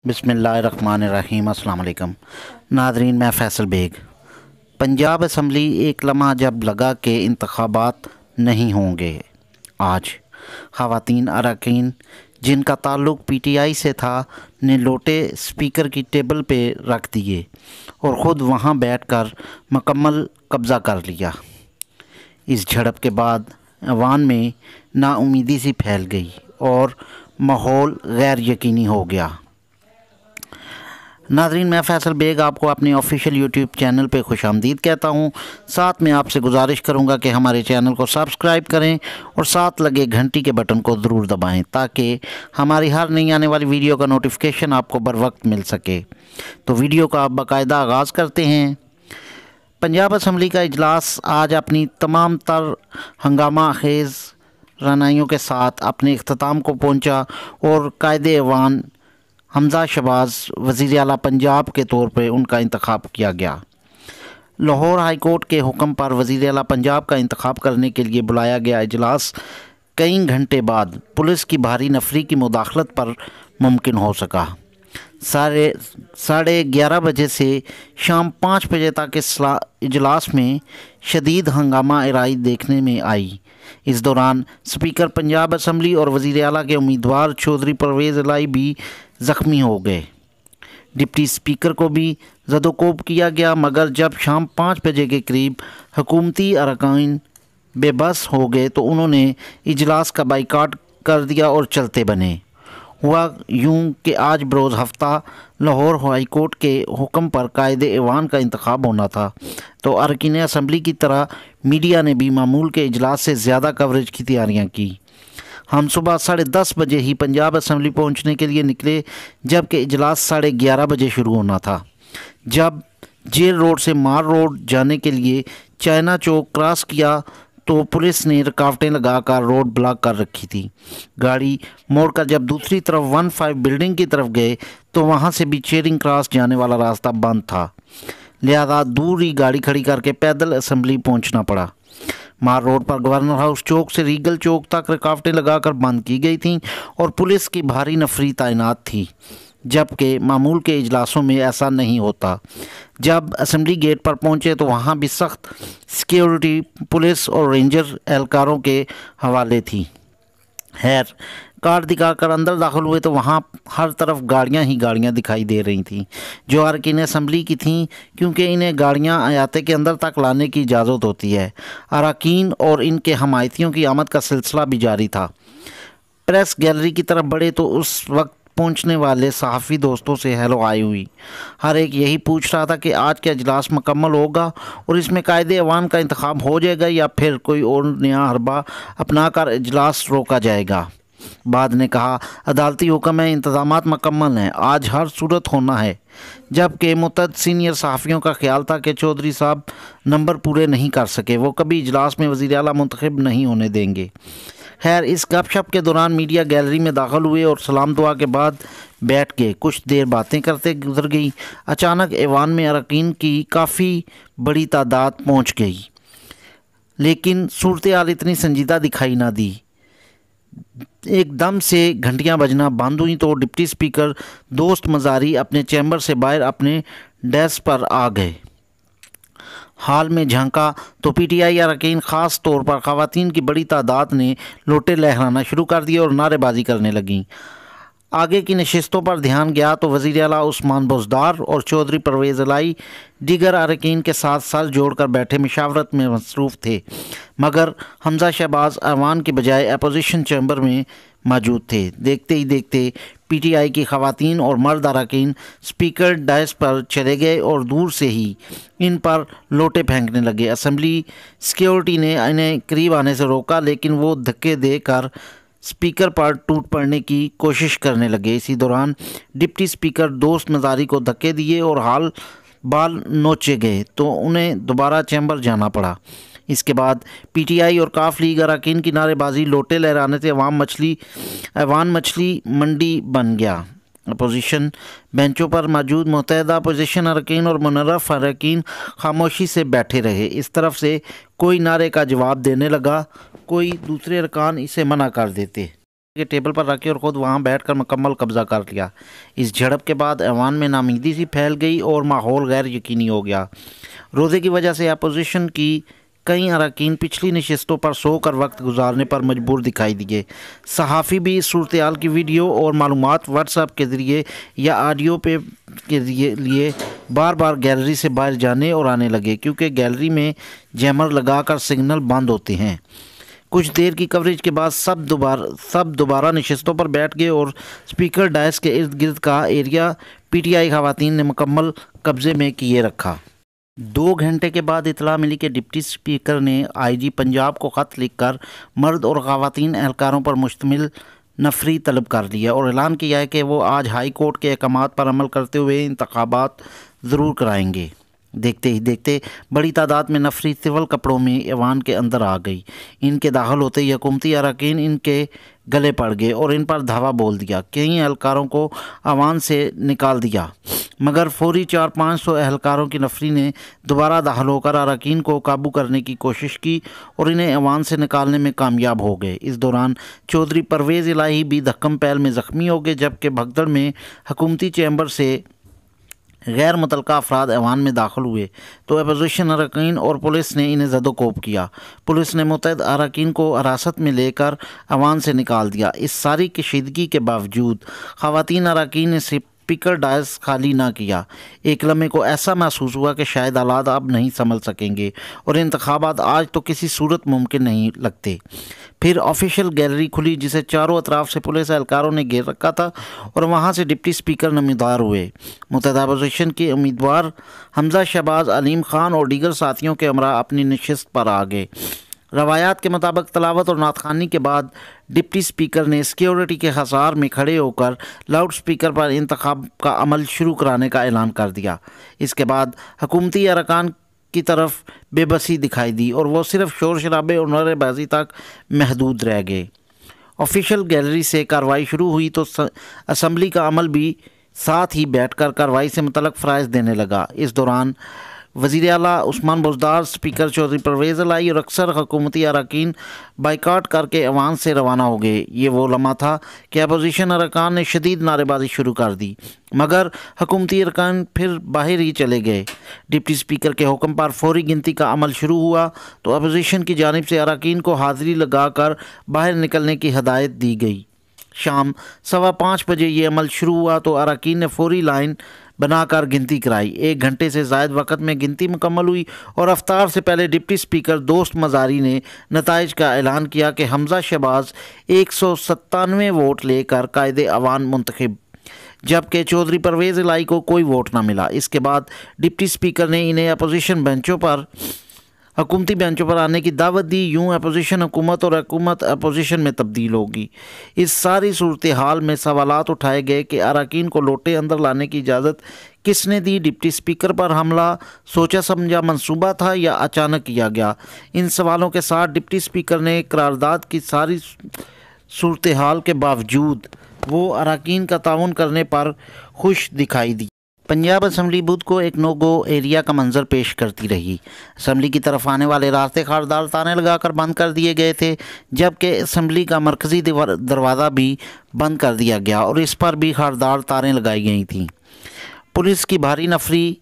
بسم اللہ الرحمن الرحیم۔ السلام علیکم ناظرین، میں فیصل بیگ۔ پنجاب اسمبلی ایک لمحہ جب لگا کہ انتخابات نہیں ہوں گے، آج خواتین اراکین جن کا تعلق پی ٹی آئی سے تھا نے لوٹے اسپیکر کی ٹیبل پہ رکھ دیے اور خود وہاں بیٹھ کر مکمل قبضہ کر لیا۔ اس جھڑپ کے بعد ایوان میں نا امیدی سی پھیل گئی اور ماحول غیر یقینی ہو گیا۔ ناظرین، میں فیصل بیگ آپ کو اپنے آفیشیل یوٹیوب چینل پہ خوش آمدید کہتا ہوں۔ ساتھ میں آپ سے گزارش کروں گا کہ ہمارے چینل کو سبسکرائب کریں اور ساتھ لگے گھنٹی کے بٹن کو ضرور دبائیں تاکہ ہماری ہر نئی آنے والی ویڈیو کا نوٹیفیکیشن آپ کو بر وقت مل سکے۔ تو ویڈیو کا آپ باقاعدہ آغاز کرتے ہیں۔ پنجاب اسمبلی کا اجلاس آج اپنی تمام تر ہنگامہ خیز رعنائیوں کے ساتھ اپنے اختتام کو پہنچا اور قائد ایوان حمزہ شہباز وزیر اعلیٰ پنجاب کے طور پر ان کا انتخاب کیا گیا۔ لاہور ہائی کورٹ کے حکم پر وزیر اعلیٰ پنجاب کا انتخاب کرنے کے لیے بلایا گیا اجلاس کئی گھنٹے بعد پولیس کی بھاری نفری کی مداخلت پر ممکن ہو سکا۔ 11:30 بجے سے شام 5 بجے تک اس اجلاس میں شدید ہنگامہ آرائی دیکھنے میں آئی۔ اس دوران اسپیکر پنجاب اسمبلی اور وزیر اعلیٰ کے امیدوار چودھری پرویز الہی بھی زخمی ہو گئے۔ ڈپٹی اسپیکر کو بھی زد و کوب کیا گیا، مگر جب شام 5 بجے کے قریب حکومتی اراکین بے بس ہو گئے تو انہوں نے اجلاس کا بائیکاٹ کر دیا اور چلتے بنے۔ ہوا یوں کہ آج بروز ہفتہ لاہور ہائی کورٹ کے حکم پر قائد ایوان کا انتخاب ہونا تھا، تو اراکین اسمبلی کی طرح میڈیا نے بھی معمول کے اجلاس سے زیادہ کوریج کی تیاریاں کی۔ ہم صبح 10:30 بجے ہی پنجاب اسمبلی پہنچنے کے لیے نکلے، جبکہ اجلاس 11:30 بجے شروع ہونا تھا۔ جب جیل روڈ سے مار روڈ جانے کے لیے چائنا چوک کراس کیا تو پولیس نے رکاوٹیں لگا کر روڈ بلاک کر رکھی تھی۔ گاڑی موڑ کر جب دوسری طرف 15 بلڈنگ کی طرف گئے تو وہاں سے بھی چیرنگ کراس جانے والا راستہ بند تھا، لہذا دور ہی گاڑی کھڑی کر کے پیدل اسمبلی پہنچنا پڑا۔ مار روڈ پر گورنر ہاؤس چوک سے ریگل چوک تک رکاوٹیں لگا کر بند کی گئی تھیں اور پولیس کی بھاری نفری تعینات تھی، جبکہ معمول کے اجلاسوں میں ایسا نہیں ہوتا۔ جب اسمبلی گیٹ پر پہنچے تو وہاں بھی سخت سیکیورٹی پولیس اور رینجر اہلکاروں کے حوالے تھی۔ خیر، کارڈ دکھا کر اندر داخل ہوئے تو وہاں ہر طرف گاڑیاں ہی گاڑیاں دکھائی دے رہی تھیں جو اراکین اسمبلی کی تھیں، کیونکہ انہیں گاڑیاں احاطے کے اندر تک لانے کی اجازت ہوتی ہے۔ اراکین اور ان کے حمایتیوں کی آمد کا سلسلہ بھی جاری تھا۔ پریس گیلری کی طرف بڑھے تو اس وقت پہنچنے والے صحافی دوستوں سے ہیلو ہائی ہوئی۔ ہر ایک یہی پوچھ رہا تھا کہ آج کا اجلاس مکمل ہوگا اور اس میں قائد ایوان کا انتخاب ہو جائے گا یا پھر کوئی اور نیا حربہ اپنا کر اجلاس روکا جائے گا۔ بعد نے کہا، عدالتی حکم ہے، انتظامات مکمل ہیں، آج ہر صورت ہونا ہے، جبکہ متعدد سینئر صحافیوں کا خیال تھا کہ چودھری صاحب نمبر پورے نہیں کر سکے، وہ کبھی اجلاس میں وزیر اعلیٰ منتخب نہیں ہونے دیں گے۔ خیر، اس گپ شپ کے دوران میڈیا گیلری میں داخل ہوئے اور سلام دعا کے بعد بیٹھ گئے۔ کچھ دیر باتیں کرتے گزر گئی۔ اچانک ایوان میں اراکین کی کافی بڑی تعداد پہنچ گئی، لیکن صورتحال اتنی سنجیدہ دکھائی نہ دی۔ ایک دم سے گھنٹیاں بجنا بند ہوئیں تو ڈپٹی اسپیکر دوست مزاری اپنے چیمبر سے باہر اپنے ڈیسک پر آ گئے۔ ہال میں جھانکا تو پی ٹی آئی اراکین، خاص طور پر خواتین کی بڑی تعداد نے لوٹے لہرانا شروع کر دیے اور نعرے بازی کرنے لگیں۔ آگے کی نشستوں پر دھیان گیا تو وزیر اعلیٰ عثمان بزدار اور چودھری پرویز الہی دیگر اراکین کے ساتھ سر جوڑ کر بیٹھے مشاورت میں مصروف تھے، مگر حمزہ شہباز ایوان کے بجائے اپوزیشن چیمبر میں موجود تھے۔ دیکھتے ہی دیکھتے پی ٹی آئی کی خواتین اور مرد اراکین اسپیکر ڈائس پر چلے گئے اور دور سے ہی ان پر لوٹے پھینکنے لگے۔ اسمبلی سیکیورٹی نے انہیں قریب آنے سے روکا، لیکن وہ دھکے دے کر اسپیکر پر ٹوٹ پڑنے کی کوشش کرنے لگے۔ اسی دوران ڈپٹی اسپیکر دوست مزاری کو دھکے دیے اور حال بال نوچے گئے تو انہیں دوبارہ چیمبر جانا پڑا۔ اس کے بعد پی ٹی آئی اور کاف لیگ اراکین کی نعرے بازی، لوٹے لہرانے سے ایوان مچھلی منڈی بن گیا۔ اپوزیشن بینچوں پر موجود متحدہ اپوزیشن اراکین اور منرف اراکین خاموشی سے بیٹھے رہے۔ اس طرف سے کوئی نعرے کا جواب دینے لگا، کوئی دوسرے ارکان اسے منع کر دیتے۔ کے ٹیبل پر رکھے اور خود وہاں بیٹھ کر مکمل قبضہ کر لیا۔ اس جھڑپ کے بعد ایوان میں ناامیدی سی پھیل گئی اور ماحول غیر یقینی ہو گیا۔ روزے کی وجہ سے اپوزیشن کی کئی اراکین پچھلی نشستوں پر سو کر وقت گزارنے پر مجبور دکھائی دیے۔ صحافی بھی اس صورتحال کی ویڈیو اور معلومات واٹس ایپ کے ذریعے یا آڈیو پہ کے لیے بار بار گیلری سے باہر جانے اور آنے لگے، کیونکہ گیلری میں جیمر لگا کر سگنل بند ہوتے ہیں۔ کچھ دیر کی کوریج کے بعد سب دوبارہ نشستوں پر بیٹھ گئے اور اسپیکر ڈائس کے ارد گرد کا ایریا پی ٹی آئی خواتین نے مکمل قبضے میں کیے رکھا۔ 2 گھنٹے کے بعد اطلاع ملی کہ ڈپٹی اسپیکر نے آئی جی پنجاب کو خط لکھ کر مرد اور خواتین اہلکاروں پر مشتمل نفری طلب کر لیا اور اعلان کیا ہے کہ وہ آج ہائی کورٹ کے احکامات پر عمل کرتے ہوئے انتخابات ضرور کرائیں گے۔ دیکھتے ہی دیکھتے بڑی تعداد میں نفری سول کپڑوں میں ایوان کے اندر آ گئی۔ ان کے داخل ہوتے ہی حکومتی اراکین ان کے گلے پڑ گئے اور ان پر دھاوا بول دیا۔ کئی اہلکاروں کو ایوان سے نکال دیا، مگر فوری 400-500 اہلکاروں کی نفری نے دوبارہ داخل ہو کر اراکین کو قابو کرنے کی کوشش کی اور انہیں ایوان سے نکالنے میں کامیاب ہو گئے۔ اس دوران چودھری پرویز الہی بھی دھکم پیل میں زخمی ہو گئے، جبکہ بھگدڑ میں حکومتی چیمبر سے غیر متعلقہ افراد ایوان میں داخل ہوئے تو اپوزیشن اراکین اور پولیس نے انہیں زد و کوب کیا۔ پولیس نے متعدد اراکین کو حراست میں لے کر ایوان سے نکال دیا۔ اس ساری کشیدگی کے باوجود خواتین اراکین نے اسپیکر ڈائس خالی نہ کیا۔ ایک لمحے کو ایسا محسوس ہوا کہ شاید حالات اب نہیں سنبھل سکیں گے اور انتخابات آج تو کسی صورت ممکن نہیں لگتے۔ پھر آفیشیل گیلری کھلی، جسے چاروں اطراف سے پولیس اہلکاروں نے گھیر رکھا تھا، اور وہاں سے ڈپٹی اسپیکر نمودار ہوئے۔ متحدہ اپوزیشن کے امیدوار حمزہ شہباز، علیم خان اور دیگر ساتھیوں کے ہمراہ اپنی نشست پر آ گئے۔ روایات کے مطابق تلاوت اور نعت خوانی کے بعد ڈپٹی اسپیکر نے سیکیورٹی کے حصار میں کھڑے ہو کر لاؤڈ اسپیکر پر انتخاب کا عمل شروع کرانے کا اعلان کر دیا۔ اس کے بعد حکومتی ارکان کی طرف بے بسی دکھائی دی اور وہ صرف شور شرابے اور نعرے بازی تک محدود رہ گئے۔ آفیشیل گیلری سے کارروائی شروع ہوئی تو اسمبلی کا عمل بھی ساتھ ہی بیٹھ کر کارروائی سے متعلق فرائض دینے لگا۔ اس دوران وزیر اعلیٰ عثمان بزدار، اسپیکر چودھری پرویز الہی اور اکثر حکومتی اراکین بائیکاٹ کر کے ایوان سے روانہ ہو گئے۔ یہ وہ لمحہ تھا کہ اپوزیشن ارکان نے شدید نعرے بازی شروع کر دی، مگر حکومتی ارکان پھر باہر ہی چلے گئے۔ ڈپٹی اسپیکر کے حکم پر فوری گنتی کا عمل شروع ہوا تو اپوزیشن کی جانب سے اراکین کو حاضری لگا کر باہر نکلنے کی ہدایت دی گئی۔ شام 5:15 بجے یہ عمل شروع ہوا تو اراکین نے فوری لائن بنا کر گنتی کرائی۔ 1 گھنٹے سے زائد وقت میں گنتی مکمل ہوئی اور افطار سے پہلے ڈپٹی اسپیکر دوست مزاری نے نتائج کا اعلان کیا کہ حمزہ شہباز 197 ووٹ لے کر قائد ایوان منتخب، جبکہ چودھری پرویز الہی کو کوئی ووٹ نہ ملا۔ اس کے بعد ڈپٹی اسپیکر نے انہیں حکومتی بینچوں پر آنے کی دعوت دی۔ یوں اپوزیشن حکومت اور حکومت اپوزیشن میں تبدیل ہوگی۔ اس ساری صورتحال میں سوالات اٹھائے گئے کہ اراکین کو لوٹے اندر لانے کی اجازت کس نے دی؟ ڈپٹی اسپیکر پر حملہ سوچا سمجھا منصوبہ تھا یا اچانک کیا گیا؟ ان سوالوں کے ساتھ ڈپٹی اسپیکر نے قرارداد کی ساری صورتحال کے باوجود وہ اراکین کا تعاون کرنے پر خوش دکھائی دی۔ پنجاب اسمبلی بدھ کو ایک نو گو ایریا کا منظر پیش کرتی رہی۔ اسمبلی کی طرف آنے والے راستے خاردار تانے لگا کر بند کر دیے گئے تھے، جبکہ اسمبلی کا مرکزی دروازہ بھی بند کر دیا گیا اور اس پر بھی خاردار تاریں لگائی گئی تھیں۔ پولیس کی بھاری نفری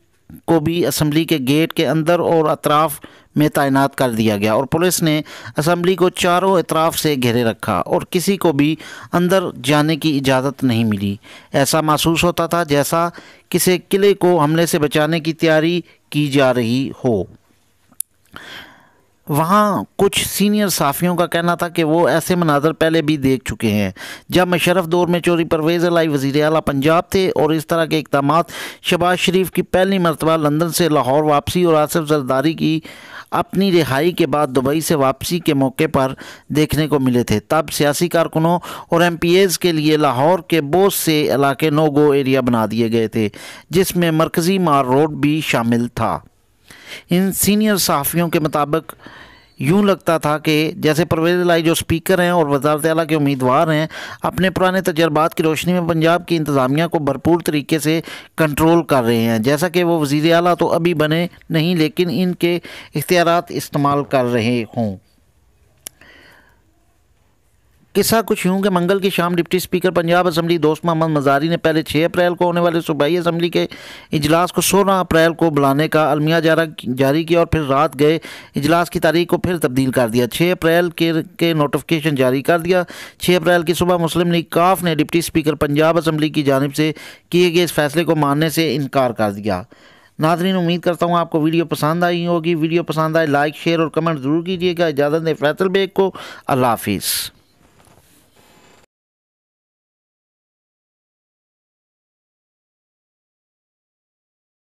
کو بھی اسمبلی کے گیٹ کے اندر اور اطراف میں تعینات کر دیا گیا اور پولیس نے اسمبلی کو چاروں اطراف سے گھیرے رکھا اور کسی کو بھی اندر جانے کی اجازت نہیں ملی۔ ایسا محسوس ہوتا تھا جیسا کسی قلعے کو حملے سے بچانے کی تیاری کی جا رہی ہو۔ وہاں کچھ سینئر صحافیوں کا کہنا تھا کہ وہ ایسے مناظر پہلے بھی دیکھ چکے ہیں جب مشرف دور میں چودھری پرویز الہی وزیر اعلیٰ پنجاب تھے، اور اس طرح کے اقدامات شہباز شریف کی پہلی مرتبہ لندن سے لاہور واپسی اور آصف زرداری کی اپنی رہائی کے بعد دبئی سے واپسی کے موقع پر دیکھنے کو ملے تھے۔ تب سیاسی کارکنوں اور ایم پی ایز کے لیے لاہور کے بہت سے علاقے نو گو ایریا بنا دیے گئے تھے، جس میں مرکزی مار روڈ بھی شامل تھا۔ ان سینئر صحافیوں کے مطابق یوں لگتا تھا کہ جیسے پرویز الہی جو اسپیکر ہیں اور وزارت اعلیٰ کے امیدوار ہیں، اپنے پرانے تجربات کی روشنی میں پنجاب کی انتظامیہ کو بھرپور طریقے سے کنٹرول کر رہے ہیں، جیسا کہ وہ وزیر اعلیٰ تو ابھی بنے نہیں لیکن ان کے اختیارات استعمال کر رہے ہوں۔ قصہ کچھ یوں کہ منگل کی شام ڈپٹی اسپیکر پنجاب اسمبلی دوست محمد مزاری نے پہلے 6 اپریل کو ہونے والے صوبائی اسمبلی کے اجلاس کو 16 اپریل کو بلانے کا المیہ جاری کیا اور پھر رات گئے اجلاس کی تاریخ کو پھر تبدیل کر دیا۔ 6 اپریل کے نوٹیفیکیشن جاری کر دیا۔ 6 اپریل کی صبح مسلم لیگ کاف نے ڈپٹی اسپیکر پنجاب اسمبلی کی جانب سے کیے گئے اس فیصلے کو ماننے سے انکار کر دیا۔ ناظرین، امید کرتا ہوں آپ کو ویڈیو پسند آئی ہوگی۔ ویڈیو پسند آئے لائک شیئر اور کمنٹ ضرور کیجیے گا۔ اجازت دیں فیصل بیگ کو۔ اللہ حافظ۔